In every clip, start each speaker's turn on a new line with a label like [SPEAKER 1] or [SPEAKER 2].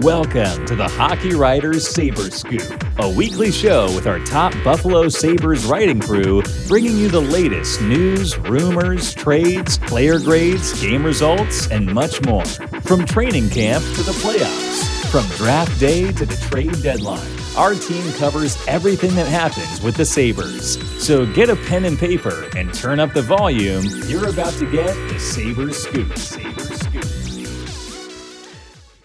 [SPEAKER 1] Welcome to the Hockey Writers Sabres Scoop, a weekly show with our top Buffalo Sabres writing crew, bringing you the latest news, rumors, trades, player grades, game results, and much more. From training camp to the playoffs, from draft day to the trade deadline, our team covers everything that happens with the Sabres. So get a pen and paper and turn up the volume. You're about to get the Sabres Scoop. Sabres Scoop.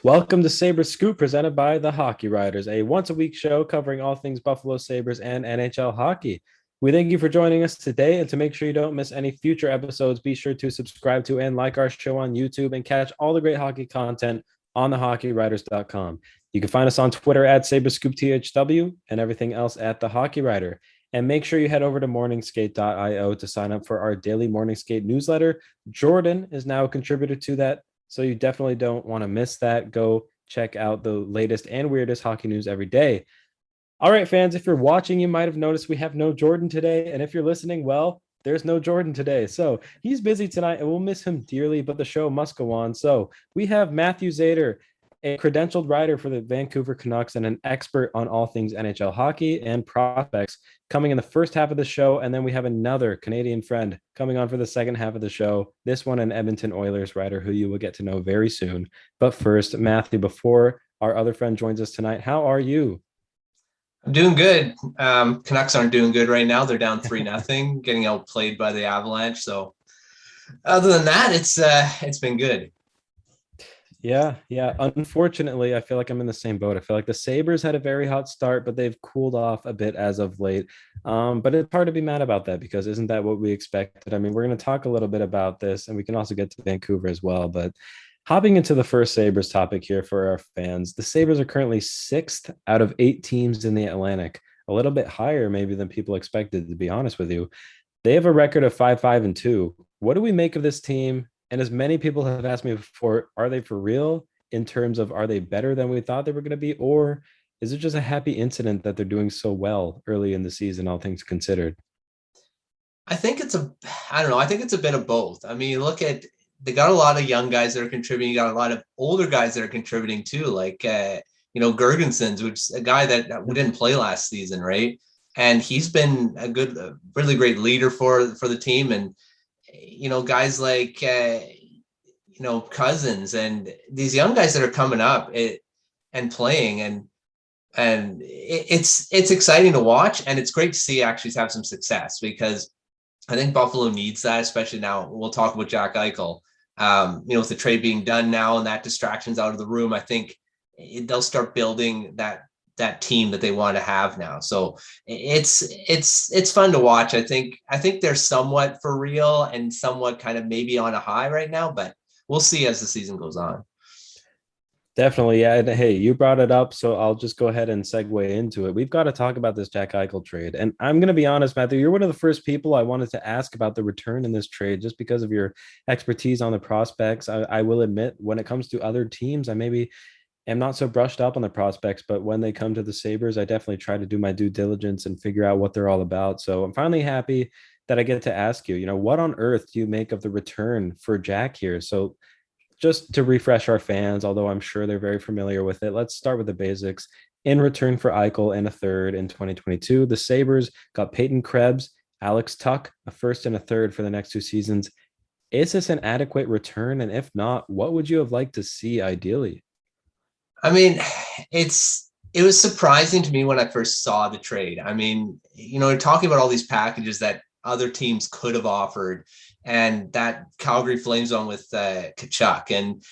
[SPEAKER 2] Welcome to Sabres Scoop, presented by the Hockey Writers, a once-a-week show covering all things Buffalo Sabres and NHL hockey. We thank you for joining us today, and to make sure you don't miss any future episodes, be sure to subscribe to and like our show on YouTube and catch all the great hockey content on thehockeywriters.com. You can find us on Twitter at SabresScoopTHW and everything else at The Hockey Writer. And make sure you head over to morningskate.io to sign up for our daily Morning Skate newsletter. Jordan is now a contributor to that, so you definitely don't want to miss that. Go check out the latest and weirdest hockey news every day. All right, fans, if you're watching, you might have noticed we have no Jordan today. And if you're listening, well, there's no Jordan today. So he's busy tonight and we'll miss him dearly, but the show must go on. So we have Matthew Zator, a credentialed writer for the Vancouver Canucks and an expert on all things NHL hockey and prospects, coming in the first half of the show. And then we have another Canadian friend coming on for the second half of the show. This one, an Edmonton Oilers writer who you will get to know very soon. But first, Matthew, before our other friend joins us tonight, how are you?
[SPEAKER 3] I'm doing good. Canucks aren't doing good right now. They're down 3-0, getting outplayed by the Avalanche. So other than that, it's been good.
[SPEAKER 2] Yeah. Unfortunately, I feel like I'm in the same boat. I feel like the Sabres had a very hot start, but they've cooled off a bit as of late. But it's hard to be mad about that because isn't that what we expected? I mean, we're going to talk a little bit about this, and we can also get to Vancouver as well. But hopping into the first Sabres topic here for our fans, the Sabres are currently 6th out of 8 teams in the Atlantic, a little bit higher maybe than people expected, to be honest with you. They have a record of 5-5-2. What do we make of this team? And as many people have asked me before, are they for real in terms of are they better than we thought they were going to be? Or is it just a happy incident that they're doing so well early in the season, all things considered?
[SPEAKER 3] I think it's a bit of both. I mean, they got a lot of young guys that are contributing. You got a lot of older guys that are contributing too, like, Gergensen's, which is a guy that didn't play last season, right? And he's been a really great leader for the team. And guys like, Cozens and these young guys that are coming up and playing, and it's exciting to watch, and it's great to see actually have some success, because I think Buffalo needs that, especially now. We'll talk about Jack Eichel. With the trade being done now and that distraction's out of the room, I think they'll start building that team that they want to have now. So it's fun to watch. I think they're somewhat for real and somewhat kind of maybe on a high right now, but we'll see as the season goes on.
[SPEAKER 2] Definitely. Yeah. And hey, you brought it up, so I'll just go ahead and segue into it. We've got to talk about this Jack Eichel trade. And I'm going to be honest, Matthew, you're one of the first people I wanted to ask about the return in this trade, just because of your expertise on the prospects. I will admit, when it comes to other teams, I maybe am not so brushed up on the prospects, but when they come to the Sabres, I definitely try to do my due diligence and figure out what they're all about. So I'm finally happy that I get to ask you, what on earth do you make of the return for Jack here? So just to refresh our fans, although I'm sure they're very familiar with it, let's start with the basics. In return for Eichel and a third in 2022, the Sabres got Peyton Krebs, Alex Tuch, a first and a third for the next 2 seasons. Is this an adequate return? And if not, what would you have liked to see ideally?
[SPEAKER 3] I mean, it was surprising to me when I first saw the trade. I mean, talking about all these packages that other teams could have offered, and that Calgary Flames one with Tkachuk. And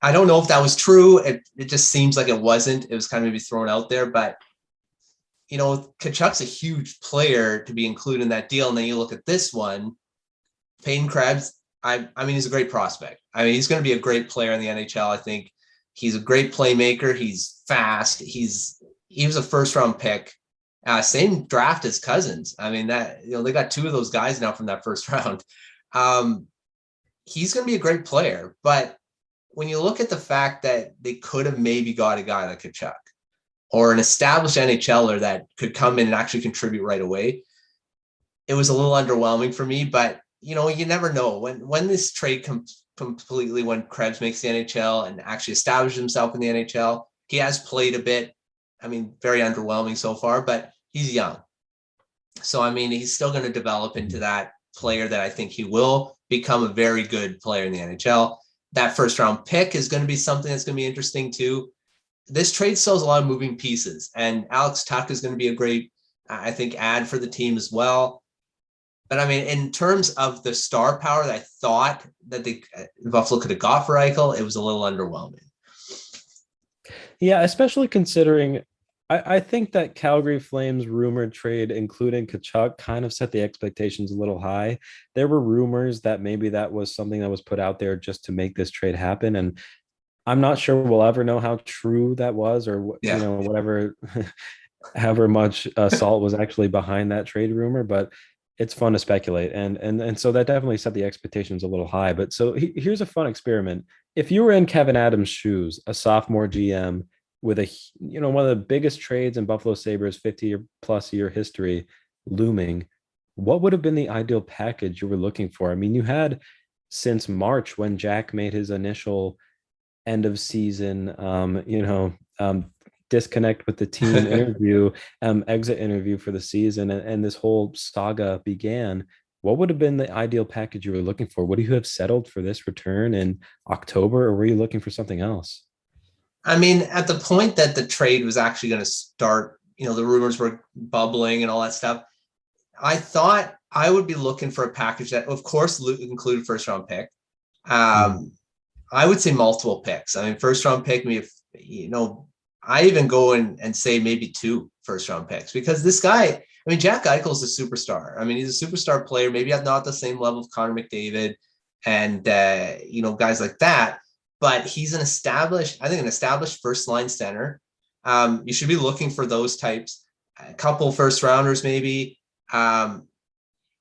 [SPEAKER 3] I don't know if that was true. It just seems like it wasn't. It was kind of maybe thrown out there, but Tkachuk's a huge player to be included in that deal. And then you look at this one, Peyton Krebs. I mean, he's a great prospect. I mean, he's going to be a great player in the NHL. I think he's a great playmaker. He's fast. He was a first round pick. Same draft as Cozens. I mean, that they got 2 of those guys now from that first round. He's going to be a great player, but when you look at the fact that they could have maybe got a guy like Tkachuk or an established NHLer that could come in and actually contribute right away, it was a little underwhelming for me. But you never know when this trade completely when Krebs makes the NHL and actually establishes himself in the NHL. He has played a bit. I mean, very underwhelming so far, but he's young. So, I mean, he's still going to develop into that player that I think he will become a very good player in the NHL. That first round pick is going to be something that's going to be interesting too. This trade still has a lot of moving pieces, and Alex Tuch is going to be a great, I think, add for the team as well. But I mean, in terms of the star power that I thought that the Buffalo could have got for Eichel, it was a little underwhelming.
[SPEAKER 2] Yeah, especially considering I think that Calgary Flames rumored trade, including Tkachuk, kind of set the expectations a little high. There were rumors that maybe that was something that was put out there just to make this trade happen. And I'm not sure we'll ever know how true that was, or, whatever, however much salt was actually behind that trade rumor, but it's fun to speculate. And so that definitely set the expectations a little high. But so here's a fun experiment. If you were in Kevyn Adams' shoes, a sophomore GM, with one of the biggest trades in Buffalo Sabres 50+ year history looming, what would have been the ideal package you were looking for? I mean, you had since March, when Jack made his initial end of season, disconnect with the team interview, exit interview for the season, and this whole saga began. What would have been the ideal package you were looking for? Would you have settled for this return in October, or were you looking for something else?
[SPEAKER 3] I mean, at the point that the trade was actually going to start, the rumors were bubbling and all that stuff, I thought I would be looking for a package that, of course, included first round pick. I would say multiple picks. I mean, first round pick, maybe, I even go and say maybe 2 first round picks, because this guy, I mean, Jack Eichel is a superstar. I mean, he's a superstar player, maybe not the same level of Connor McDavid and, guys like that. But he's an established first line center. You should be looking for those types, a couple first rounders maybe. And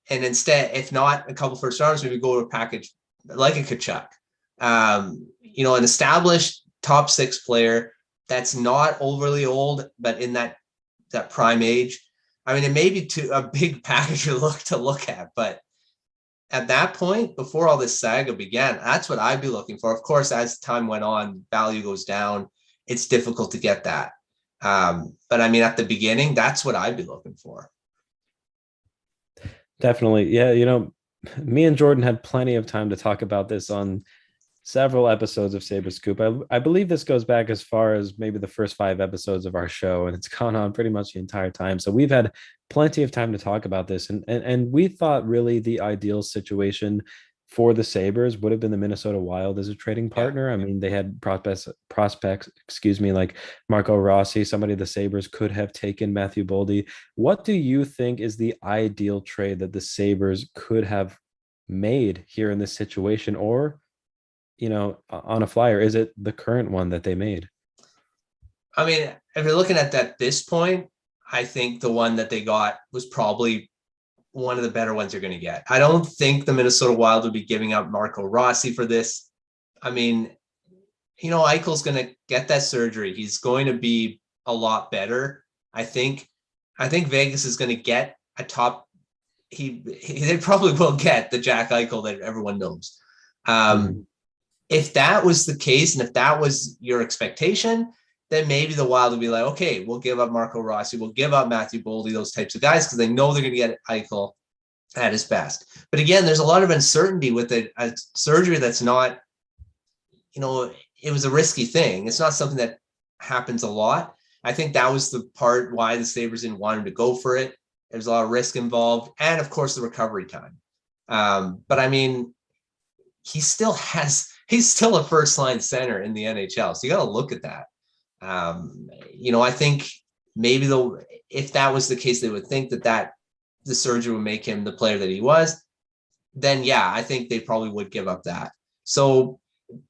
[SPEAKER 3] instead, if not a couple first rounders, maybe go to a package like a Tkachuk. An established top 6 player that's not overly old, but in that prime age. I mean, it may be a big package to look at, but at that point, before all this saga began, that's what I'd be looking for. Of course, as time went on, value goes down. It's difficult to get that. But I mean, at the beginning, that's what I'd be looking for.
[SPEAKER 2] Definitely. Yeah. Me and Jordan had plenty of time to talk about this on several episodes of Sabres Scoop. I believe this goes back as far as maybe the first 5 episodes of our show, and it's gone on pretty much the entire time. So we've had plenty of time to talk about this. And we thought really the ideal situation for the Sabres would have been the Minnesota Wild as a trading partner. I mean, they had prospects, like Marco Rossi, somebody the Sabres could have taken, Matthew Boldy. What do you think is the ideal trade that the Sabres could have made here in this situation, or on a flyer? Is it the current one that they made?
[SPEAKER 3] I mean, if you're looking at this point, I think the one that they got was probably one of the better ones you're going to get. I don't think the Minnesota Wild would be giving up Marco Rossi for this. I mean, Eichel's going to get that surgery. He's going to be a lot better. I think Vegas is going to get a top. They probably will get the Jack Eichel that everyone knows. If that was the case, and if that was your expectation, then maybe the Wild would be like, okay, we'll give up Marco Rossi, we'll give up Matthew Boldy, those types of guys, because they know they're going to get Eichel at his best. But again, there's a lot of uncertainty with a surgery that's not, it was a risky thing. It's not something that happens a lot. I think that was the part why the Sabres didn't want him to go for it. There's a lot of risk involved, and of course the recovery time. But I mean, he's still a first line center in the NHL. So you got to look at that. I think maybe if that was the case, they would think that the surgery would make him the player that he was. Then, yeah, I think they probably would give up that. So,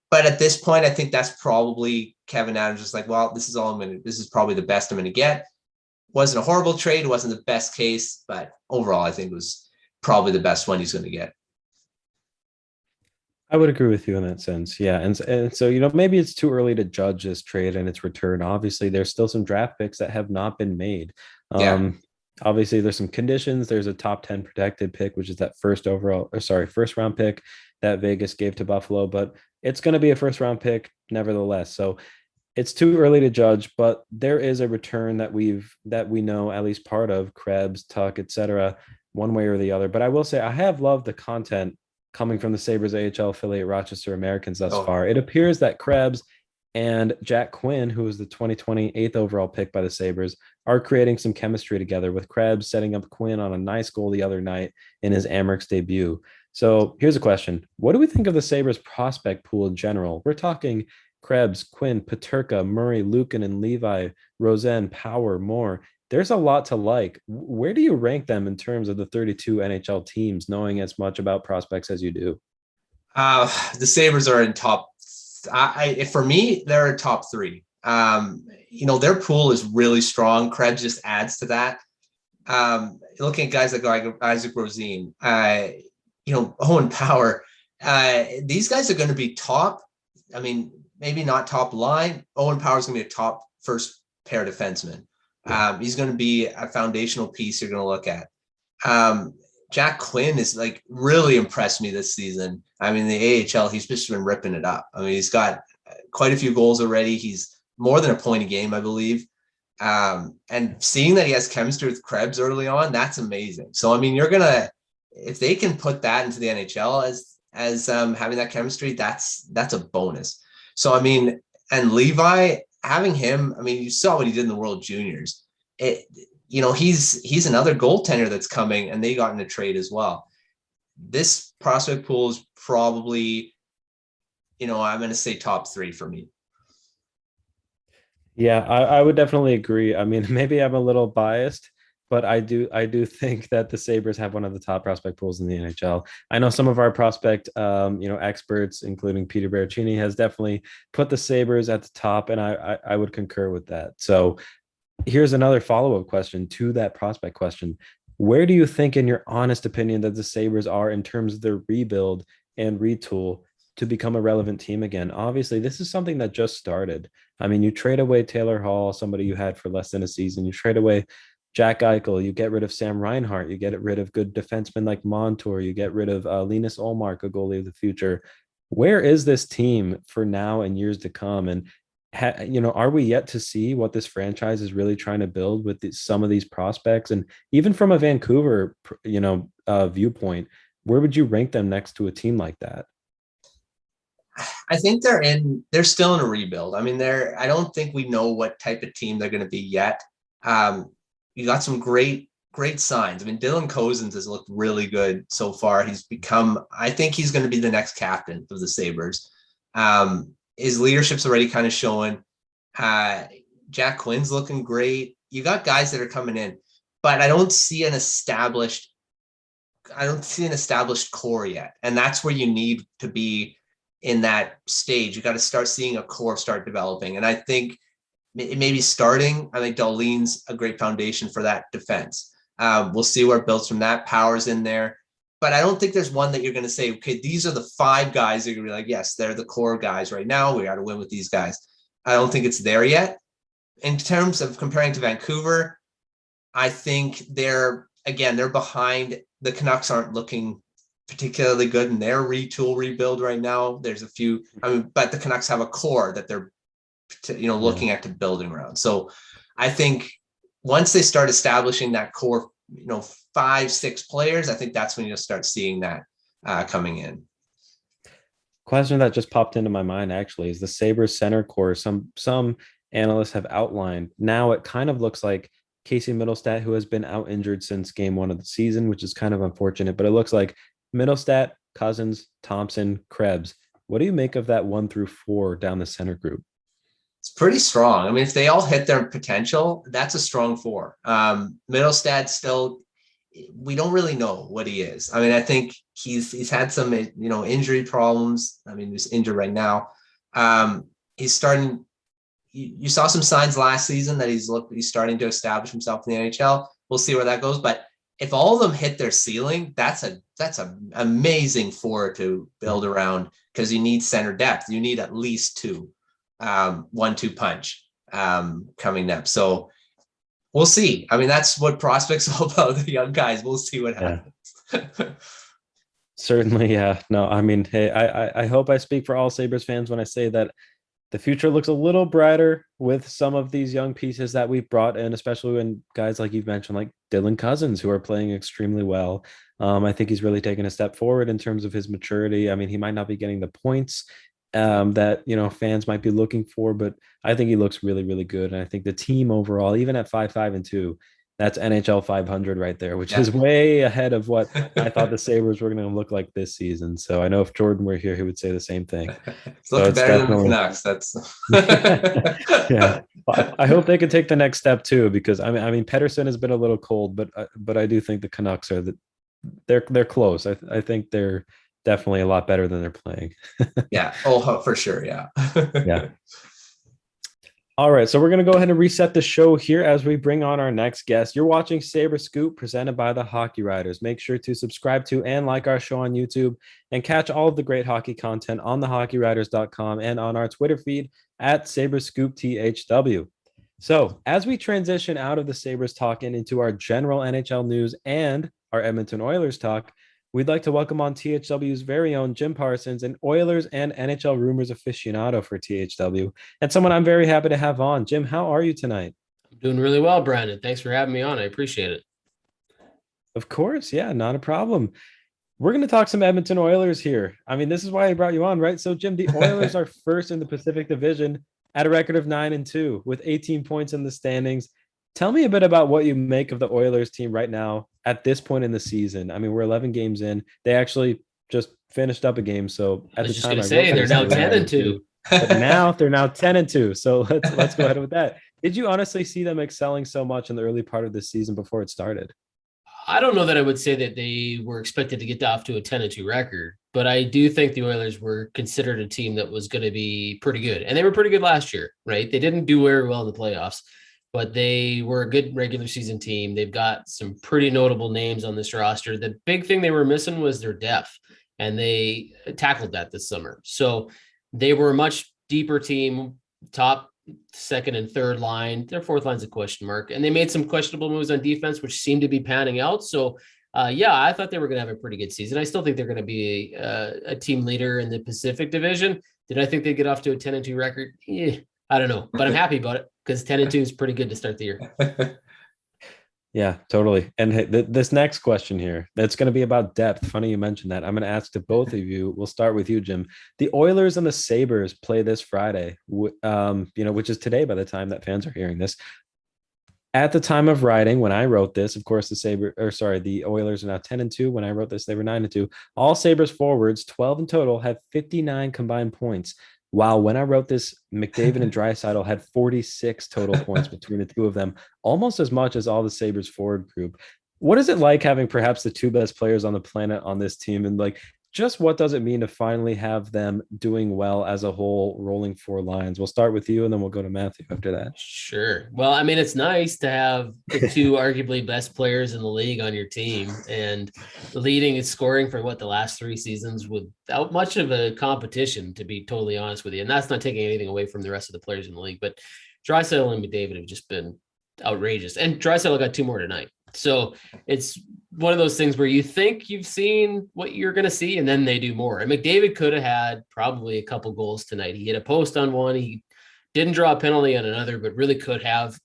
[SPEAKER 3] but at this point, I think that's probably Kevyn Adams just like, well, this is probably the best I'm going to get. Wasn't a horrible trade. Wasn't the best case, but overall, I think it was probably the best one he's going to get.
[SPEAKER 2] I would agree with you in that sense. Yeah. And so, maybe it's too early to judge this trade and its return. Obviously, there's still some draft picks that have not been made. Obviously, there's some conditions. There's a top 10 protected pick, which is that first round pick. that Vegas gave to Buffalo, but it's going to be a first round pick nevertheless. So it's too early to judge, but there is a return that we know at least part of Krebs, Tuck, etc., one way or the other. But I will say I have loved the content coming from the Sabres AHL affiliate Rochester Americans thus far. It appears that Krebs and Jack Quinn, who was the 2020 8th overall pick by the Sabres, are creating some chemistry together, with Krebs setting up Quinn on a nice goal the other night in his Amerks debut. So here's a question. What do we think of the Sabres prospect pool in general? We're talking Krebs, Quinn, Peterka, Murray, Lucan, and Levi, Rosen, Power, Moore. There's a lot to like. Where do you rank them in terms of the 32 NHL teams, knowing as much about prospects as you do?
[SPEAKER 3] The Sabres are in top. For me, they're a top three. Their pool is really strong. Krebs just adds to that. Looking at guys like Isaac Rosén, Owen Power, these guys are going to be top. I mean, maybe not top line. Owen Power is going to be a top first pair defenseman. He's going to be a foundational piece you're going to look at. Jack Quinn is really impressed me this season. I mean, the AHL, he's just been ripping it up. I mean, he's got quite a few goals already. He's more than a point a game, I believe. And seeing that he has chemistry with Krebs early on, that's amazing. So, I mean, if they can put that into the NHL as having that chemistry, that's a bonus. So, I mean, and Levi, having him, I mean, you saw what he did in the World Juniors. He's another goaltender that's coming, and they got in a trade as well. This prospect pool is probably, I'm going to say top three for me.
[SPEAKER 2] Yeah, I would definitely agree. I mean, maybe I'm a little biased, but I do think that the Sabres have one of the top prospect pools in the NHL. I know some of our prospect, experts, including Peter Berrettini, has definitely put the Sabres at the top, and I would concur with that. So here's another follow-up question to that prospect question. Where do you think, in your honest opinion, that the Sabres are in terms of their rebuild and retool to become a relevant team again? Obviously, this is something that just started. I mean, you trade away Taylor Hall, somebody you had for less than a season. You trade away Jack Eichel. You get rid of Sam Reinhart. You get rid of good defensemen like Montour. You get rid of Linus Ullmark, a goalie of the future. Where is this team for now and years to come? And are we yet to see what this franchise is really trying to build with some of these prospects? And even from a Vancouver, viewpoint, where would you rank them next to a team like that?
[SPEAKER 3] I think they're still in a rebuild. I mean, I don't think we know what type of team they're going to be yet. You got some great signs. I mean, Dylan Cozens has looked really good so far. I think he's going to be the next captain of the Sabres. His leadership's already kind of showing. Jack Quinn's looking great. You got guys that are coming in, but I don't see an established core yet. And that's where you need to be in that stage. You got to start seeing a core start developing. And I think maybe starting, I think Dahlin's a great foundation for that defense. We'll see where it builds from that. Power's in there. But I don't think there's one that you're going to say, okay, these are the five guys that you're going to be like, yes, they're the core guys right now. We got to win with these guys. I don't think it's there yet. In terms of comparing to Vancouver, I think they're behind. The Canucks aren't looking particularly good in their rebuild right now. There's a few, but the Canucks have a core that they're, looking at to building around. So I think once they start establishing that core, 5-6 players, I think that's when you'll start seeing that coming in.
[SPEAKER 2] Question that just popped into my mind actually is the Sabres center core. Some analysts have outlined. Now it kind of looks like Casey Middlestat, who has been out injured since game 1 of the season, which is kind of unfortunate, but it looks like Middlestat, Cozens, Thompson, Krebs. What do you make of that 1 through 4 down the center group?
[SPEAKER 3] It's pretty strong. I mean, if they all hit their potential, that's a strong 4. Middlestat still, we don't really know what he is. I mean, I think he's had some, injury problems. I mean, he's injured right now. He's starting. You saw some signs last season that he's starting to establish himself in the NHL. We'll see where that goes. But if all of them hit their ceiling, that's an amazing 4 to build around, because you need center depth. You need at least 2, 1-2 punch coming up. So we'll see. I mean, that's what prospects all about, the young guys. We'll see what happens.
[SPEAKER 2] Certainly, yeah. No, I mean, hey, I hope I speak for all Sabres fans when I say that the future looks a little brighter with some of these young pieces that we've brought in, especially when guys like you've mentioned, like Dylan Cozens, who are playing extremely well. I think he's really taken a step forward in terms of his maturity. I mean, he might not be getting the points that fans might be looking for, but I think he looks really, really good. And I think the team overall, even at 5-5-2, that's NHL 500 right there, which
[SPEAKER 3] Yeah.
[SPEAKER 2] is way ahead of what I thought the Sabres were going to look like this season. So I know if Jordan were here, he would say the same thing.
[SPEAKER 3] It's
[SPEAKER 2] So
[SPEAKER 3] looking
[SPEAKER 2] it's
[SPEAKER 3] better than the
[SPEAKER 2] definitely,
[SPEAKER 3] Canucks. That's
[SPEAKER 2] yeah. I hope they can take the next step too, because I mean, Pedersen has been a little cold, but I do think the Canucks are they're close. I think they're definitely a lot better than they're playing.
[SPEAKER 3] yeah. Oh, for sure. Yeah.
[SPEAKER 2] Yeah. All right, so we're going to go ahead and reset the show here as we bring on our next guest. You're watching Sabres Scoop presented by the Hockey Writers. Make sure to subscribe to and like our show on YouTube and catch all of the great hockey content on thehockeywriters.com and on our Twitter feed at SabresScoopTHW. So, as we transition out of the Sabres talk and into our general NHL news and our Edmonton Oilers talk, we'd like to welcome on THW's very own Jim Parsons, an Oilers and NHL rumors aficionado for THW, and someone I'm very happy to have on. Jim, how are you tonight?
[SPEAKER 4] I'm doing really well, Brandon. Thanks for having me on. I appreciate it.
[SPEAKER 2] Of course, yeah, not a problem. We're going to talk some Edmonton Oilers here. I mean, this is why I brought you on, right? So, Jim, the Oilers are first in the Pacific Division at a record of 9-2 with 18 points in the standings. Tell me a bit about what you make of the Oilers team right now at this point in the season. I mean, we're 11 games in. They actually just finished up a game. So
[SPEAKER 4] I
[SPEAKER 2] at
[SPEAKER 4] was
[SPEAKER 2] the
[SPEAKER 4] just
[SPEAKER 2] time
[SPEAKER 4] going to
[SPEAKER 2] I
[SPEAKER 4] say
[SPEAKER 2] wrote
[SPEAKER 4] they're
[SPEAKER 2] this,
[SPEAKER 4] now
[SPEAKER 2] they were
[SPEAKER 4] 10-2.
[SPEAKER 2] But now they're now 10-2. So let's go ahead with that. Did you honestly see them excelling so much in the early part of this season before it started?
[SPEAKER 4] I don't know that I would say that they were expected to get off to a 10-2 record, but I do think the Oilers were considered a team that was going to be pretty good. And they were pretty good last year, right? They didn't do very well in the playoffs, but they were a good regular season team. They've got some pretty notable names on this roster. The big thing they were missing was their depth, and they tackled that this summer. So they were a much deeper team, top, second, and third line. Their fourth line's a question mark, and they made some questionable moves on defense, which seemed to be panning out. So, yeah, I thought they were going to have a pretty good season. I still think they're going to be a team leader in the Pacific Division. Did I think they'd get off to a 10-2 record? I don't know, but I'm happy about it because 10-2 is pretty good to start the year.
[SPEAKER 2] Yeah, totally. And hey, this next question here, that's going to be about depth. Funny you mentioned that. I'm going to ask to both of you. We'll start with you, Jim. The Oilers and the Sabres play this Friday, which is today by the time that fans are hearing this. At the time of writing, when I wrote this, of course, the Oilers are now 10-2. When I wrote this, they were 9-2. All Sabres forwards, 12 in total, have 59 combined points. While when I wrote this, McDavid and Draisaitl had 46 total points between the two of them, almost as much as all the Sabres forward group. What is it like having perhaps the two best players on the planet on this team? And just what does it mean to finally have them doing well as a whole, rolling four lines? We'll start with you and then we'll go to Matthew after that.
[SPEAKER 4] Sure. Well, I mean, it's nice to have the two arguably best players in the league on your team and leading and scoring for the last 3 seasons without much of a competition, to be totally honest with you. And that's not taking anything away from the rest of the players in the league, but Draisaitl and McDavid have just been outrageous. And Draisaitl got 2 more tonight. So it's one of those things where you think you've seen what you're going to see, and then they do more. And McDavid could have had probably a couple goals tonight. He hit a post on one. He didn't draw a penalty on another, but really could have.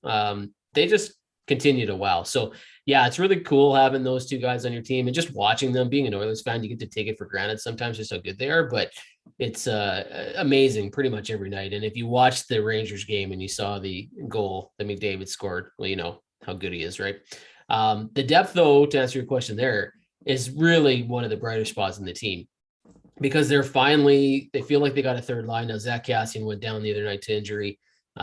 [SPEAKER 4] They just continue to wow. So, yeah, it's really cool having those two guys on your team and just watching them. Being an Oilers fan, you get to take it for granted sometimes just how good they are, but it's amazing pretty much every night. And if you watched the Rangers game and you saw the goal that McDavid scored, well, you know how good he is, right? The depth, though, to answer your question there, is really one of the brighter spots in the team because they feel like they got a third line. Now, Zach Kassian went down the other night to injury.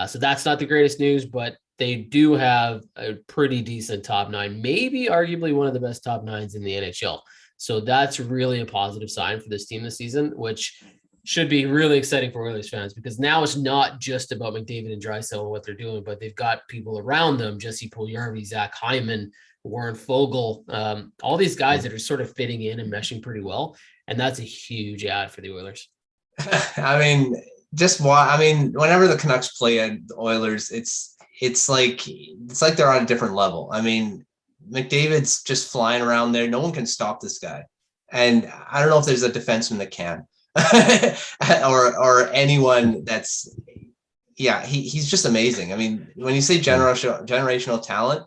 [SPEAKER 4] So that's not the greatest news, but they do have a pretty decent top 9, maybe arguably one of the best top 9s in the NHL. So that's really a positive sign for this team this season, which should be really exciting for Oilers fans because now it's not just about McDavid and Draisaitl and what they're doing, but they've got people around them, Jesse Puljujarvi, Zach Hyman, Warren Fogle, all these guys that are sort of fitting in and meshing pretty well. And that's a huge add for the Oilers.
[SPEAKER 3] I mean, whenever the Canucks play at the Oilers, it's like they're on a different level. I mean, McDavid's just flying around there. No one can stop this guy. And I don't know if there's a defenseman that can, or anyone that's, he's just amazing. I mean, when you say generational talent,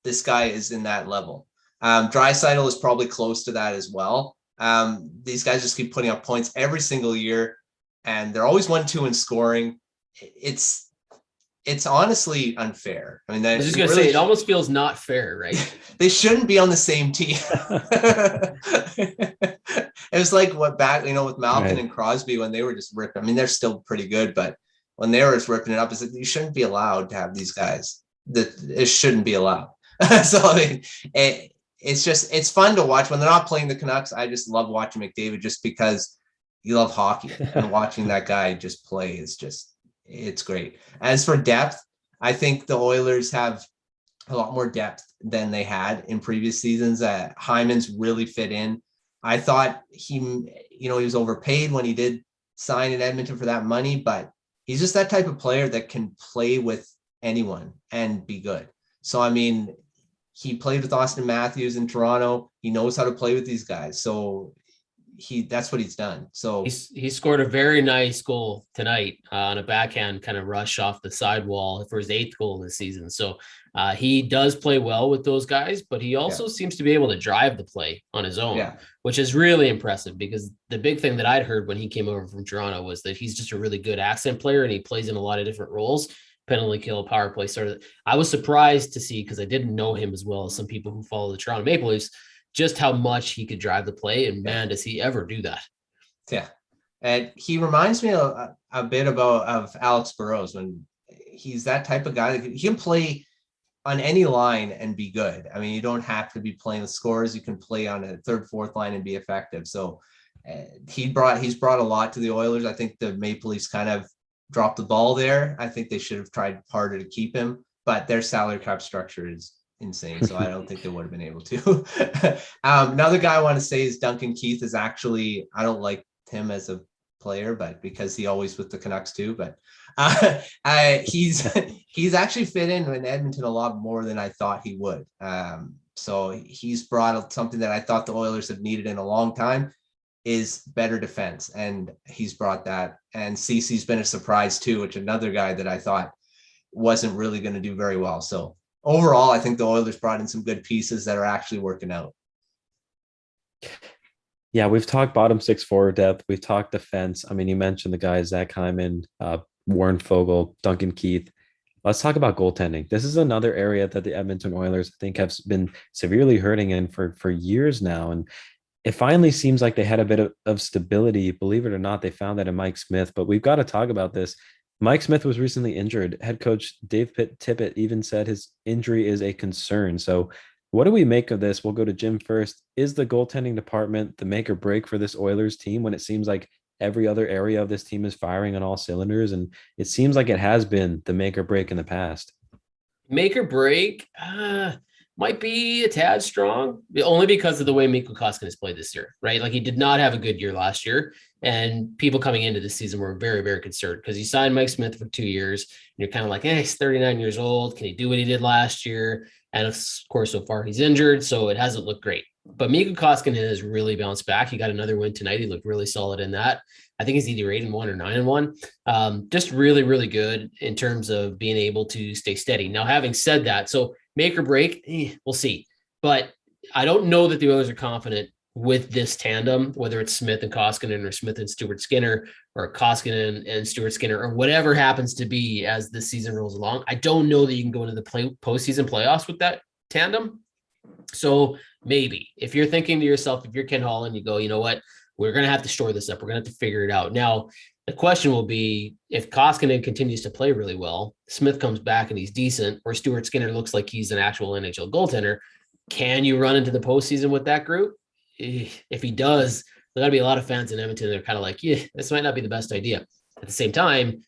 [SPEAKER 3] this guy is in that level. Draisaitl is probably close to that as well. These guys just keep putting up points every single year, and they're always 1-2 in scoring. It's honestly unfair. I mean,
[SPEAKER 4] I was just going to say, it almost feels not fair, right?
[SPEAKER 3] They shouldn't be on the same team. It was like what back, with Malkin and Crosby when they were just ripping. I mean, they're still pretty good, but when they were just ripping it up, it's like, you shouldn't be allowed to have these guys. It shouldn't be allowed. So I mean, it's fun to watch when they're not playing the Canucks. I just love watching McDavid just because you love hockey, and watching that guy just play is just, it's great. As for depth, I think the Oilers have a lot more depth than they had in previous seasons. Hyman's really fit in. I thought he was overpaid when he did sign in Edmonton for that money, but he's just that type of player that can play with anyone and be good. So, I mean, he played with Austin Matthews in Toronto. He knows how to play with these guys. So that's what he's done. So
[SPEAKER 4] he scored a very nice goal tonight on a backhand kind of rush off the sidewall for his 8th goal of the season. So he does play well with those guys, but he also seems to be able to drive the play on his own, which is really impressive, because the big thing that I'd heard when he came over from Toronto was that he's just a really good accent player, and he plays in a lot of different roles. Penalty kill, power play, sort of. I was surprised to see, because I didn't know him as well as some people who follow the Toronto Maple Leafs, just how much he could drive the play, and man, does he ever do that.
[SPEAKER 3] Yeah. And he reminds me a bit of Alex Burrows, when he's that type of guy that he can play on any line and be good. I mean, you don't have to be playing with scores. You can play on a 3rd, 4th line and be effective. So he's brought a lot to the Oilers. I think the Maple Leafs kind of dropped the ball there. I think they should have tried harder to keep him, but their salary cap structure is insane. So I don't think they would have been able to. Another guy I want to say is Duncan Keith. Is actually, I don't like him as a player, but because he always with the Canucks too, but he's actually fit in Edmonton a lot more than I thought he would. So he's brought something that I thought the Oilers have needed in a long time, is better defense, and he's brought that. And Cece's been a surprise too, which another guy that I thought wasn't really going to do very well. So overall, I think the Oilers brought in some good pieces that are actually working out.
[SPEAKER 2] Yeah, we've talked bottom 6 forward depth. We've talked defense. I mean, you mentioned the guys, Zach Hyman, Warren Fogle, Duncan Keith. Let's talk about goaltending. This is another area that the Edmonton Oilers, I think, have been severely hurting in for years now. And it finally seems like they had a bit of stability. Believe it or not, they found that in Mike Smith. But we've got to talk about this. Mike Smith was recently injured. Head coach Dave Tippett even said his injury is a concern. So what do we make of this? We'll go to Jim first. Is the goaltending department the make or break for this Oilers team, when it seems like every other area of this team is firing on all cylinders? And it seems like it has been the make or break in the past.
[SPEAKER 4] Make or break might be a tad strong, only because of the way Mikko Koskinen has played this year, right? Like, he did not have a good year last year, and people coming into this season were very, very concerned because he signed Mike Smith for 2 years. And you're kind of like, he's 39 years old. Can he do what he did last year? And of course, so far he's injured, so it hasn't looked great. But Mikko Koskinen has really bounced back. He got another win tonight. He looked really solid in that. I think he's either 8-1 or 9-1. Just really, really good in terms of being able to stay steady. Now, having said that, so make or break, we'll see. But I don't know that the Oilers are confident with this tandem, whether it's Smith and Koskinen or Smith and Stuart Skinner or Koskinen and Stuart Skinner or whatever happens to be as the season rolls along. I don't know that you can go into the postseason playoffs with that tandem. So maybe if you're thinking to yourself, if you're Ken Holland, you go, you know what, we're going to have to shore this up. We're going to have to figure it out. Now, the question will be, if Koskinen continues to play really well, Smith comes back and he's decent, or Stuart Skinner looks like he's an actual NHL goaltender, can you run into the postseason with that group? If he does, there got to be a lot of fans in Edmonton that are kind of like, this might not be the best idea. At the same time,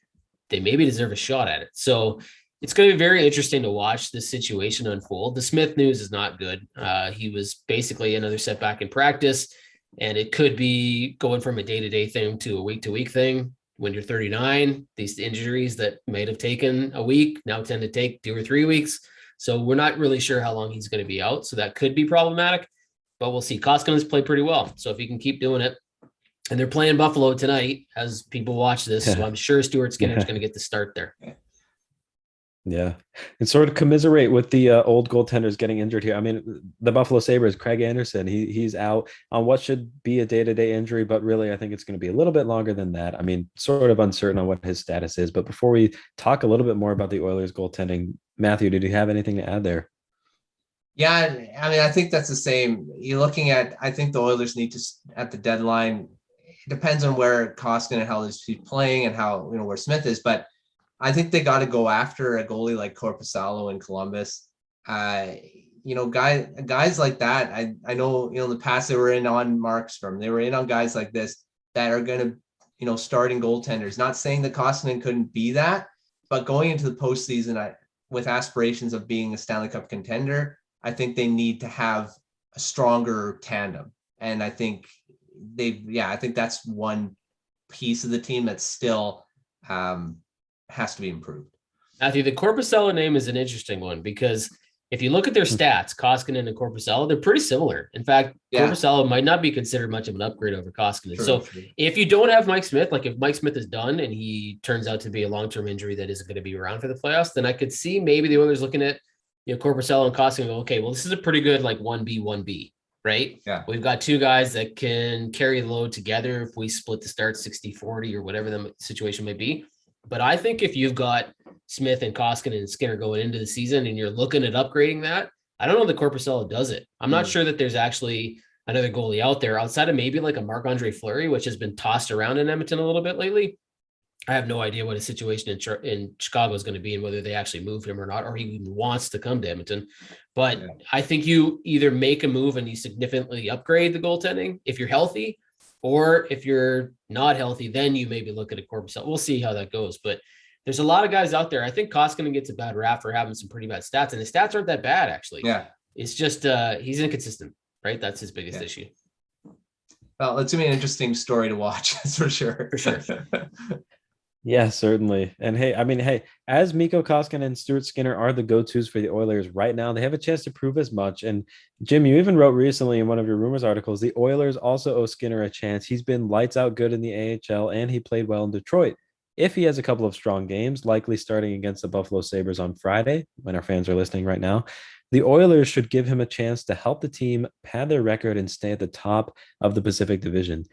[SPEAKER 4] they maybe deserve a shot at it. So it's going to be very interesting to watch this situation unfold. The Smith news is not good. He was basically another setback in practice, and it could be going from a day-to-day thing to a week-to-week thing. When you're 39, these injuries that might have taken a week now tend to take 2 or 3 weeks. So we're not really sure how long he's going to be out. So that could be problematic. but we'll see. Koskinen's played pretty well. So if he can keep doing it, and they're playing Buffalo tonight as people watch this, so I'm sure Stuart Skinner is going to get the start there.
[SPEAKER 2] Yeah. And sort of commiserate with the old goaltenders getting injured here. I mean, the Buffalo Sabres, Craig Anderson, he's out on what should be a day-to-day injury, but really I think it's going to be a little bit longer than that. I mean, sort of uncertain on what his status is. But before we talk a little bit more about the Oilers goaltending, Matthew, did you have anything to add there?
[SPEAKER 3] Yeah, I mean, I think that's the same. You're looking at, I think the Oilers need to, at the deadline, it depends on where Koskinen and how he's playing and how, where Smith is, but I think they got to go after a goalie like Korpisalo in Columbus. Guys like that. I know, in the past they were in on Markstrom. They were in on guys like this that are going to, starting goaltenders. Not saying that Koskinen couldn't be that, but going into the postseason with aspirations of being a Stanley Cup contender, I think they need to have a stronger tandem. And I think I think that's one piece of the team that still has to be improved.
[SPEAKER 4] Matthew, the Korpisalo name is an interesting one because if you look at their stats, Koskinen and Korpisalo, they're pretty similar. In fact, Korpisalo might not be considered much of an upgrade over Koskinen. True. If you don't have Mike Smith, like if Mike Smith is done and he turns out to be a long-term injury that isn't going to be around for the playoffs, then I could see maybe the Oilers looking at Korpisalo and Koskinen go, okay, well, this is a pretty good 1B, right?
[SPEAKER 3] Yeah.
[SPEAKER 4] We've got two guys that can carry the load together if we split the start 60-40 or whatever the situation may be. But I think if you've got Smith and Koskinen and Skinner going into the season and you're looking at upgrading that, I don't know that Korpisalo does it. I'm not sure that there's actually another goalie out there outside of maybe like a Marc-Andre Fleury, which has been tossed around in Edmonton a little bit lately. I have no idea what his situation in Chicago is going to be and whether they actually move him or not, or he even wants to come to Edmonton. But I think you either make a move and you significantly upgrade the goaltending if you're healthy, or if you're not healthy, then you maybe look at a Korpisalo. We'll see how that goes. But there's a lot of guys out there. I think Koskinen gets a bad rap for having some pretty bad stats, and his stats aren't that bad, actually.
[SPEAKER 3] Yeah.
[SPEAKER 4] It's just he's inconsistent, right? That's his biggest issue.
[SPEAKER 3] Well, it's going to be an interesting story to watch, that's for sure.
[SPEAKER 4] For sure.
[SPEAKER 2] Yeah, certainly. And hey, as Mikko Koskinen and Stuart Skinner are the go-tos for the Oilers right now, they have a chance to prove as much. And Jim, you even wrote recently in one of your rumors articles, the Oilers also owe Skinner a chance. He's been lights out good in the AHL and he played well in Detroit. If he has a couple of strong games, likely starting against the Buffalo Sabres on Friday, when our fans are listening right now, the Oilers should give him a chance to help the team pad their record and stay at the top of the Pacific Division.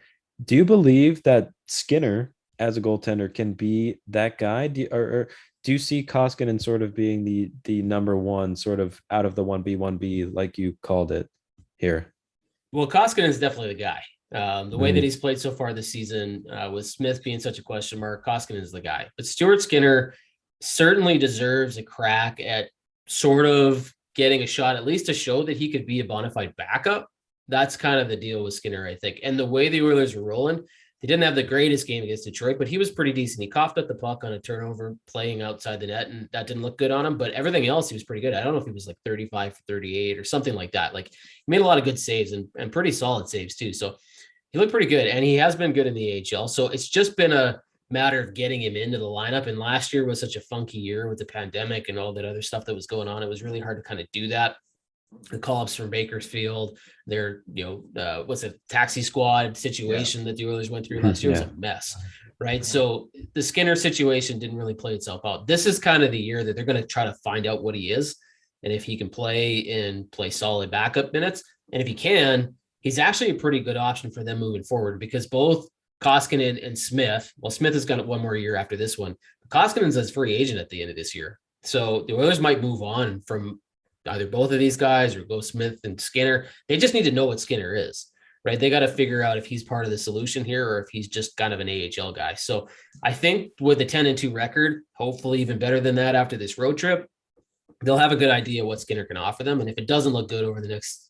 [SPEAKER 2] Do you believe that Skinner as a goaltender can be that guy? Do you see Koskinen sort of being the number one sort of out of the 1B, like you called it here?
[SPEAKER 4] Well, Koskinen is definitely the guy. The way that he's played so far this season, with Smith being such a question mark, Koskinen is the guy. But Stuart Skinner certainly deserves a crack at sort of getting a shot, at least to show that he could be a bona fide backup. That's kind of the deal with Skinner, I think. And the way the Oilers are rolling, they didn't have the greatest game against Detroit, but he was pretty decent. He coughed up the puck on a turnover playing outside the net, and that didn't look good on him. But everything else, he was pretty good. I don't know if he was like 35 for 38 or something like that. Like, he made a lot of good saves and pretty solid saves too. So he looked pretty good, and he has been good in the AHL. So it's just been a matter of getting him into the lineup. And last year was such a funky year with the pandemic and all that other stuff that was going on. It was really hard to kind of do that. The call-ups from Bakersfield, their, what's a taxi squad situation that the Oilers went through last year was a mess, right? So the Skinner situation didn't really play itself out. This is kind of the year that they're going to try to find out what he is and if he can play solid backup minutes. And if he can, he's actually a pretty good option for them moving forward, because both Koskinen and Smith, well, Smith has got one more year after this one. Koskinen's a free agent at the end of this year. So the Oilers might move on from either both of these guys or go Smith and Skinner. They just need to know what Skinner is, right? They got to figure out if he's part of the solution here or if he's just kind of an AHL guy. So I think with a 10-2 record, hopefully even better than that after this road trip, they'll have a good idea what Skinner can offer them. And if it doesn't look good over the next,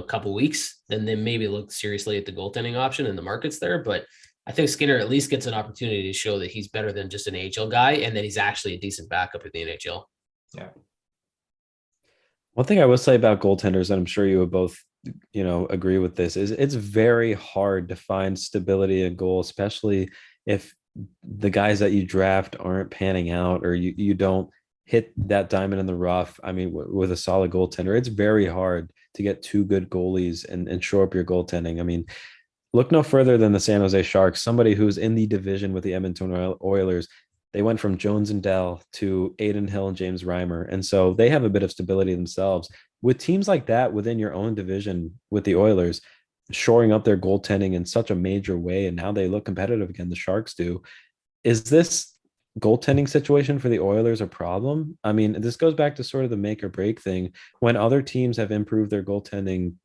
[SPEAKER 4] couple weeks, then they maybe look seriously at the goaltending option and the markets there. But I think Skinner at least gets an opportunity to show that he's better than just an AHL guy and that he's actually a decent backup in the NHL.
[SPEAKER 3] Yeah.
[SPEAKER 2] One thing I will say about goaltenders, and I'm sure you would both, agree with this, is it's very hard to find stability in goal, especially if the guys that you draft aren't panning out or you don't hit that diamond in the rough. I mean, with a solid goaltender, it's very hard to get two good goalies and shore up your goaltending. I mean, look no further than the San Jose Sharks, somebody who's in the division with the Edmonton Oilers. They went from Jones and Dell to Aiden Hill and James Reimer. And so they have a bit of stability themselves. With teams like that within your own division with the Oilers, shoring up their goaltending in such a major way, and now they look competitive again, the Sharks do. Is this goaltending situation for the Oilers a problem? I mean, this goes back to sort of the make or break thing. When other teams have improved their goaltending,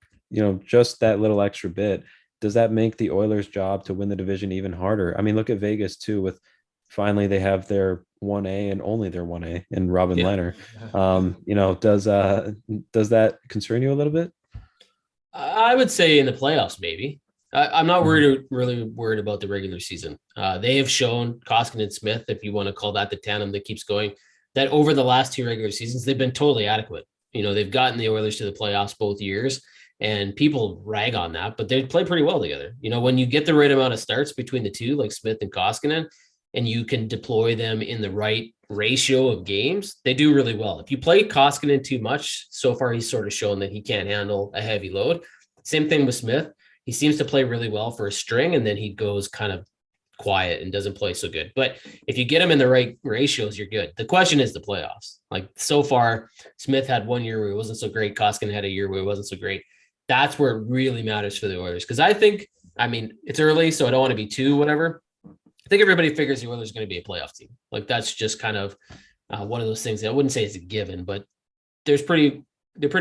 [SPEAKER 2] just that little extra bit, does that make the Oilers' job to win the division even harder? I mean, look at Vegas too, with finally they have their 1A and only their 1A in Robin Lehner. Does that concern you a little bit?
[SPEAKER 4] I would say in the playoffs, maybe. I'm not really worried about the regular season. They have shown, Koskinen and Smith, if you want to call that the tandem that keeps going, that over the last two regular seasons, they've been totally adequate. They've gotten the Oilers to the playoffs both years, and people rag on that, but they play pretty well together. When you get the right amount of starts between the two, like Smith and Koskinen, and you can deploy them in the right ratio of games, they do really well. If you play Koskinen too much, so far he's sort of shown that he can't handle a heavy load. Same thing with Smith. He seems to play really well for a string, and then he goes kind of quiet and doesn't play so good. But if you get him in the right ratios, you're good. The question is the playoffs. Like so far, Smith had 1 year where it wasn't so great. Koskinen had a year where it wasn't so great. That's where it really matters for the Oilers. Because it's early, so I don't want to be too whatever. I think everybody figures the Oilers are going to be a playoff team. Like that's just kind of one of those things. I wouldn't say it's a given, but they're pretty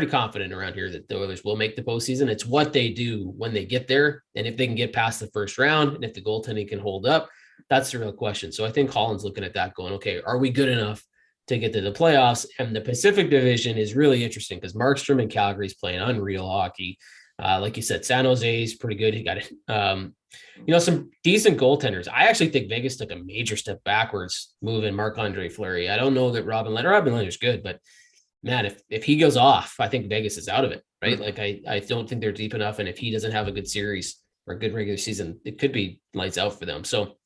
[SPEAKER 4] confident around here that the Oilers will make the postseason. It's what they do when they get there, and if they can get past the first round, and if the goaltending can hold up, that's the real question. So I think Holland's looking at that, going, okay, are we good enough to get to the playoffs? And the Pacific Division is really interesting because Markstrom in Calgary's playing unreal hockey. Like you said, San Jose is pretty good. He got some decent goaltenders. I actually think Vegas took a major step backwards moving Marc-Andre Fleury. I don't know that Robin Lehner's good, but man, if he goes off, I think Vegas is out of it, right? Like I don't think they're deep enough. And if he doesn't have a good series or a good regular season, it could be lights out for them. So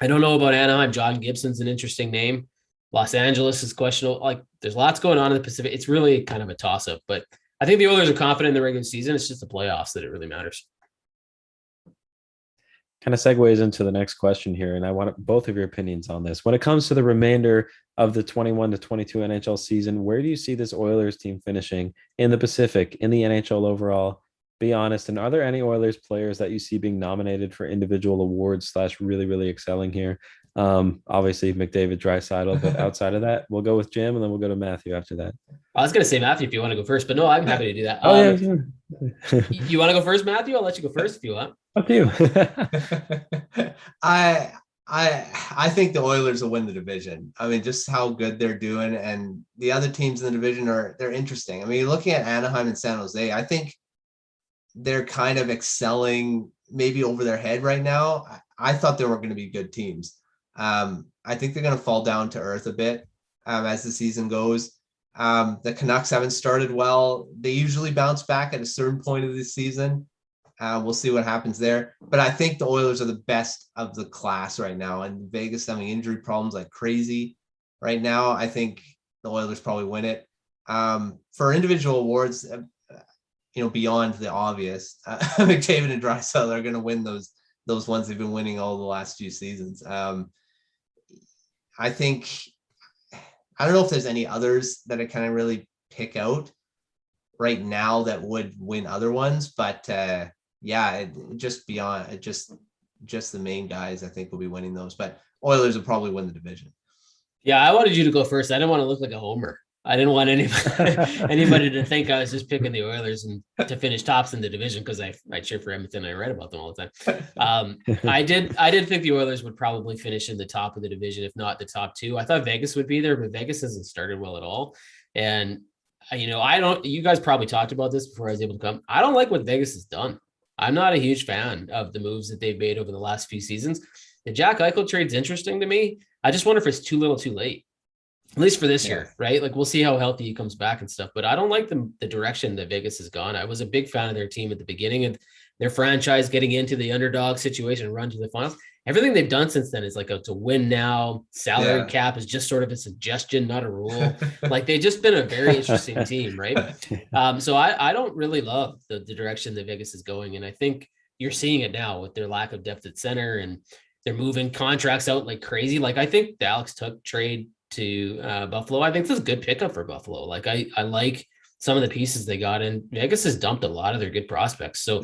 [SPEAKER 4] I don't know about Anaheim. John Gibson's an interesting name. Los Angeles is questionable. Like there's lots going on in the Pacific. It's really kind of a toss up, but I think the Oilers are confident in the regular season. It's just the playoffs that it really matters.
[SPEAKER 2] Kind of segues into the next question here, and I want both of your opinions on this. When it comes to the remainder of the 21 to 22 NHL season, where do you see this Oilers team finishing in the Pacific, in the NHL overall? Be honest, and are there any Oilers players that you see being nominated for individual awards / really, really excelling here? Obviously McDavid, Draisaitl, but outside of that, we'll go with Jim, and then we'll go to Matthew after that.
[SPEAKER 4] I was going to say Matthew if you want to go first, but no, I'm happy to do that. You want to go first, Matthew? I'll let you go first if you want.
[SPEAKER 2] Up to you.
[SPEAKER 3] I think the Oilers will win the division. I mean, just how good they're doing, and the other teams in the division they're interesting. I mean, looking at Anaheim and San Jose, I think they're kind of excelling maybe over their head right now. I thought they were going to be good teams. I think they're going to fall down to earth a bit as the season goes. The Canucks haven't started well. They usually bounce back at a certain point of the season. We'll see what happens there. But I think the Oilers are the best of the class right now. And Vegas having injury problems like crazy right now. I think the Oilers probably win it. For individual awards, beyond the obvious, McDavid and Draisaitl are going to win those ones they've been winning all the last few seasons. I don't know if there's any others that I kind of really pick out right now that would win other ones, but just the main guys I think will be winning those, but Oilers will probably win the division.
[SPEAKER 4] Yeah, I wanted you to go first. I didn't want to look like a homer. I didn't want anybody to think I was just picking the Oilers and to finish tops in the division because I cheer for Edmonton. I read about them all the time. I did think the Oilers would probably finish in the top of the division, if not the top two. I thought Vegas would be there, but Vegas hasn't started well at all. And you guys probably talked about this before I was able to come. I don't like what Vegas has done. I'm not a huge fan of the moves that they've made over the last few seasons. The Jack Eichel trade's interesting to me. I just wonder if it's too little too late. At least for this year, right? Like we'll see how healthy he comes back and stuff, but I don't like the direction that Vegas has gone. I was a big fan of their team at the beginning of their franchise getting into the underdog situation and run to the finals. everything they've done since then is like it's a win now. Salary cap is just sort of a suggestion, not a rule. Like they've just been a very interesting team, right? So I don't really love the direction that Vegas is going. And I think you're seeing it now with their lack of depth at center, and they're moving contracts out like crazy. Like I think the Alex Tuch trade to Buffalo, I think this is a good pickup for Buffalo. Like I like some of the pieces they got in. Vegas has dumped a lot of their good prospects. So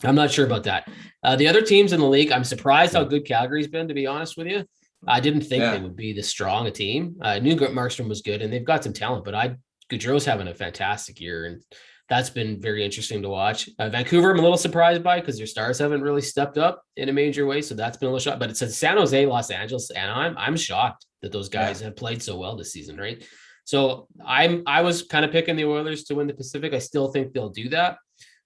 [SPEAKER 4] I'm not sure about that. The other teams in the league, I'm surprised how good Calgary's been, to be honest with you. I didn't think they would be this strong a team. I knew Markstrom was good, and they've got some talent, but Gaudreau's having a fantastic year, and that's been very interesting to watch. Vancouver, I'm a little surprised by because their stars haven't really stepped up in a major way, so that's been a little shock. But it says San Jose, Los Angeles, Anaheim. I'm shocked that those guys have played so well this season, right? So I was kind of picking the Oilers to win the Pacific. I still think they'll do that.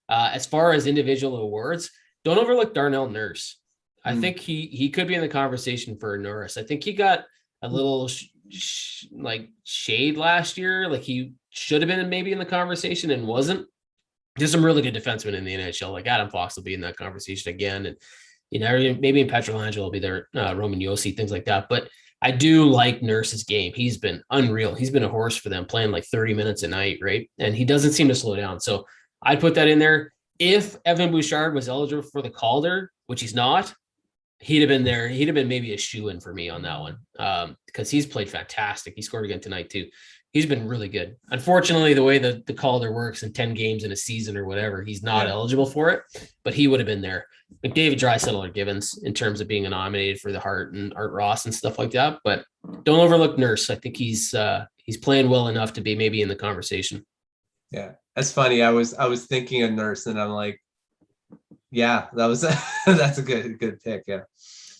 [SPEAKER 4] As far as individual awards, don't overlook Darnell Nurse. I think he could be in the conversation for a Norris. I think he got a little shade last year. Like he should have been maybe in the conversation and wasn't. There's some really good defensemen in the NHL. Like Adam Fox will be in that conversation again. And, maybe in Petrolangelo will be there, Roman Yossi, things like that. But I do like Nurse's game. He's been unreal. He's been a horse for them, playing like 30 minutes a night, right? And he doesn't seem to slow down. So I'd put that in there. If Evan Bouchard was eligible for the Calder, which he's not, he'd have been there. He'd have been maybe a shoe-in for me on that one because he's played fantastic. He scored again tonight too. He's been really good. Unfortunately, the way the Calder works in 10 games in a season or whatever, he's not eligible for it, but he would have been there. McDavid, Draisaitl, or Givens in terms of being nominated for the Hart and Art Ross and stuff like that. But don't overlook Nurse. I think he's playing well enough to be maybe in the conversation.
[SPEAKER 3] Yeah, that's funny. I was thinking of Nurse, and I'm like, yeah, that's a good pick. Yeah.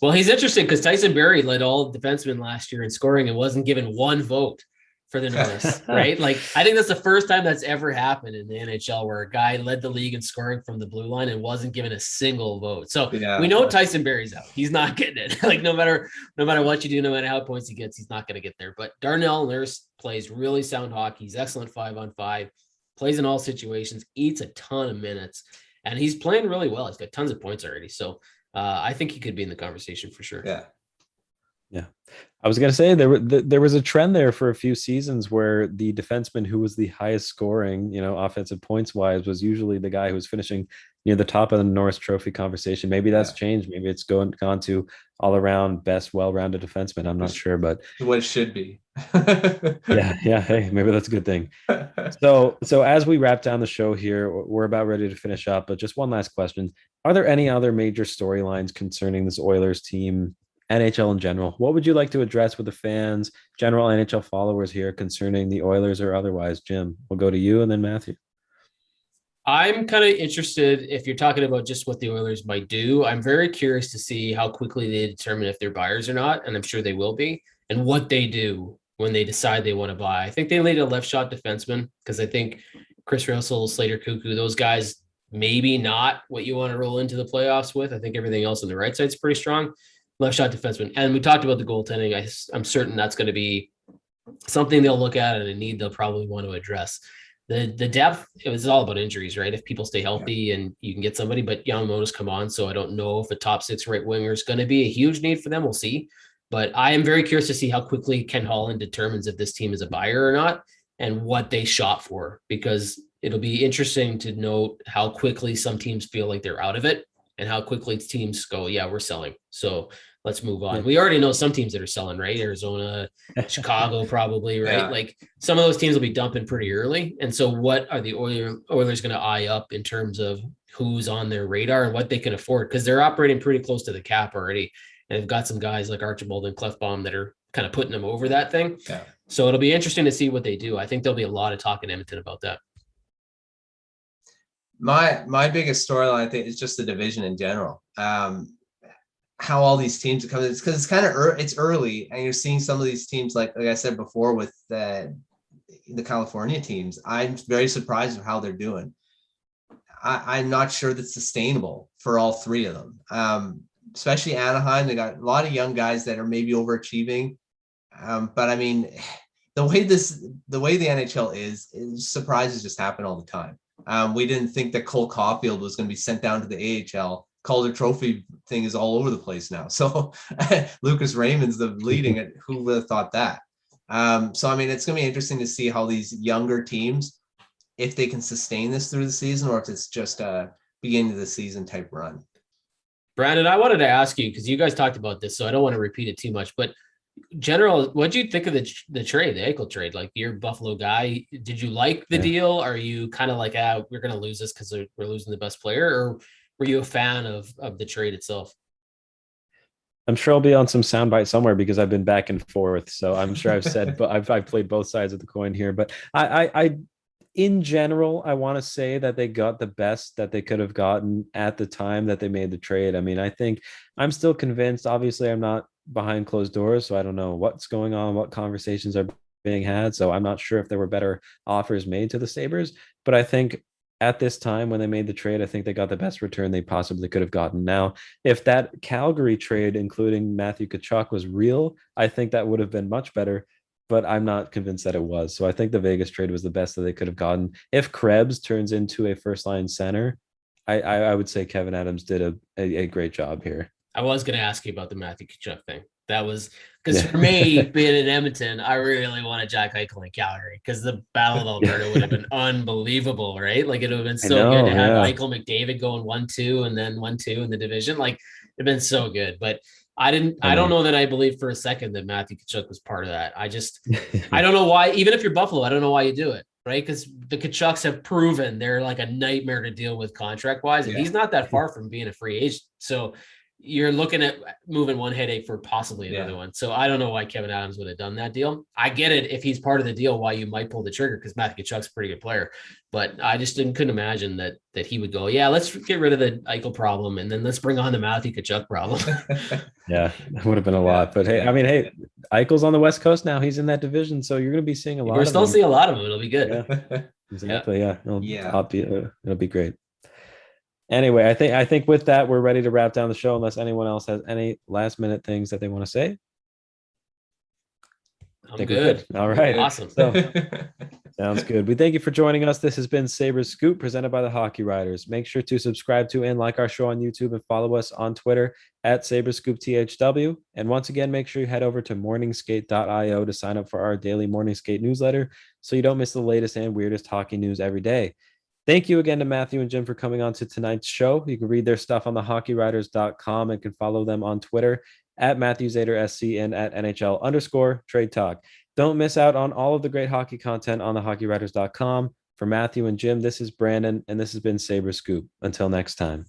[SPEAKER 4] Well, he's interesting because Tyson Barrie led all defensemen last year in scoring and wasn't given one vote for the Norris, right? Like, I think that's the first time that's ever happened in the NHL where a guy led the league in scoring from the blue line and wasn't given a single vote. So we know Tyson Barrie's out. He's not getting it. Like, no matter what you do, no matter how points he gets, he's not going to get there. But Darnell Nurse plays really sound hockey. He's excellent 5-on-5, plays in all situations, eats a ton of minutes, and he's playing really well. He's got tons of points already. So I think he could be in the conversation for sure.
[SPEAKER 2] Yeah. I was going to say there was a trend there for a few seasons where the defenseman who was the highest scoring, offensive points wise, was usually the guy who was finishing near the top of the Norris Trophy conversation. Maybe that's changed. Maybe it's gone to all around best, well-rounded defenseman. I'm not sure, but
[SPEAKER 3] what it should be.
[SPEAKER 2] yeah. Hey, maybe that's a good thing. So as we wrap down the show here, we're about ready to finish up, but just one last question. Are there any other major storylines concerning this Oilers team, NHL in general? What would you like to address with the fans, general NHL followers here concerning the Oilers or otherwise? Jim, we'll go to you and then Matthew.
[SPEAKER 4] I'm kind of interested if you're talking about just what the Oilers might do. I'm very curious to see how quickly they determine if they're buyers or not, and I'm sure they will be, and what they do when they decide they want to buy. I think they need a left shot defenseman because I think Chris Russell, Slater Cuckoo, those guys, maybe not what you want to roll into the playoffs with. I think everything else on the right side is pretty strong. Left shot defenseman. And we talked about the goaltending. I'm certain that's going to be something they'll look at and a need they'll probably want to address. The depth, it was all about injuries, right? If people stay healthy and you can get somebody, but Yamamoto's come on, so I don't know if a top 6 right winger is going to be a huge need for them. We'll see. But I am very curious to see how quickly Ken Holland determines if this team is a buyer or not and what they shop for, because it'll be interesting to note how quickly some teams feel like they're out of it and how quickly teams go, yeah, we're selling. So let's move on. We already know some teams that are selling, right? Arizona, Chicago, probably, right? Yeah. Like some of those teams will be dumping pretty early. And so what are the Oilers going to eye up in terms of who's on their radar and what they can afford? Because they're operating pretty close to the cap already. And they've got some guys like Archibald and Clefbaum that are kind of putting them over that thing. Yeah. So it'll be interesting to see what they do. I think there'll be a lot of talk in Edmonton about that.
[SPEAKER 3] My biggest storyline, I think, is just the division in general. How all these teams are coming, because it's kind of it's early, and you're seeing some of these teams, like I said before, with the California teams. I'm very surprised with how they're doing. I'm not sure that's sustainable for all three of them. Especially Anaheim, they got a lot of young guys that are maybe overachieving. But I mean, the way the NHL is surprises just happen all the time. We didn't think that Cole Caulfield was going to be sent down to the AHL Calder Trophy thing is all over the place now. So Lucas Raymond's the leading it. Who would have thought that? So, I mean, it's going to be interesting to see how these younger teams, if they can sustain this through the season, or if it's just a beginning of the season type run.
[SPEAKER 4] Brandon, I wanted to ask you, because you guys talked about this, so I don't want to repeat it too much, but general, what'd you think of the trade, the Eichel trade? Like, you're a Buffalo guy. Did you like the deal? Are you kind of like, we're going to lose this because we're losing the best player? Or were you a fan of the trade itself?
[SPEAKER 2] I'm sure I'll be on some soundbite somewhere because I've been back and forth. So I'm sure I've said, but I've played both sides of the coin here. But I in general, I want to say that they got the best that they could have gotten at the time that they made the trade. I mean, I think I'm still convinced. Obviously, I'm not behind closed doors, so I don't know what's going on, what conversations are being had. So I'm not sure if there were better offers made to the Sabres. But I think at this time when they made the trade, I think they got the best return they possibly could have gotten. Now, if that Calgary trade, including Matthew Tkachuk, was real, I think that would have been much better. But I'm not convinced that it was. So I think the Vegas trade was the best that they could have gotten. If Krebs turns into a first line center, I would say Kevyn Adams did a great job here.
[SPEAKER 4] I was going to ask you about the Matthew Tkachuk thing. That was because for me, being in Edmonton, I really wanted Jack Eichel in Calgary because the Battle of Alberta would have been unbelievable, right? Like, it would have been so good to have Eichel McDavid going 1-2 and then 1-2 in the division. Like, it'd been so good. But I don't know that I believe for a second that Matthew Tkachuk was part of that. I don't know why, even if you're Buffalo, I don't know why you do it, right? Because the Tkachuks have proven they're like a nightmare to deal with contract wise. And he's not that far from being a free agent. So you're looking at moving one headache for possibly another one. So I don't know why Kevyn Adams would have done that deal. I get it if he's part of the deal, why you might pull the trigger, because Matthew Tkachuk's a pretty good player. But I just couldn't imagine that he would go, let's get rid of the Eichel problem and then let's bring on the Matthew Tkachuk problem.
[SPEAKER 2] Yeah, that would have been a lot. But hey, I mean, Eichel's on the West Coast now. He's in that division, so you're going to be seeing a lot.
[SPEAKER 4] We're still seeing a lot of them. It'll be good.
[SPEAKER 2] Yeah, exactly. Yeah, it'll be great. Anyway, I think with that, we're ready to wrap down the show unless anyone else has any last minute things that they want to say.
[SPEAKER 4] I'm good.
[SPEAKER 2] All right.
[SPEAKER 4] Awesome.
[SPEAKER 2] So, sounds good. We thank you for joining us. This has been Sabres Scoop presented by the Hockey Writers. Make sure to subscribe to and like our show on YouTube and follow us on Twitter at Sabres Scoop THW. And once again, make sure you head over to morningskate.io to sign up for our daily Morning Skate newsletter so you don't miss the latest and weirdest hockey news every day. Thank you again to Matthew and Jim for coming on to tonight's show. You can read their stuff on thehockeywriters.com and can follow them on Twitter at Matthew Zator SC and at NHL_Trade Talk. Don't miss out on all of the great hockey content on thehockeywriters.com. For Matthew and Jim, this is Brandon, and this has been Sabres Scoop. Until next time.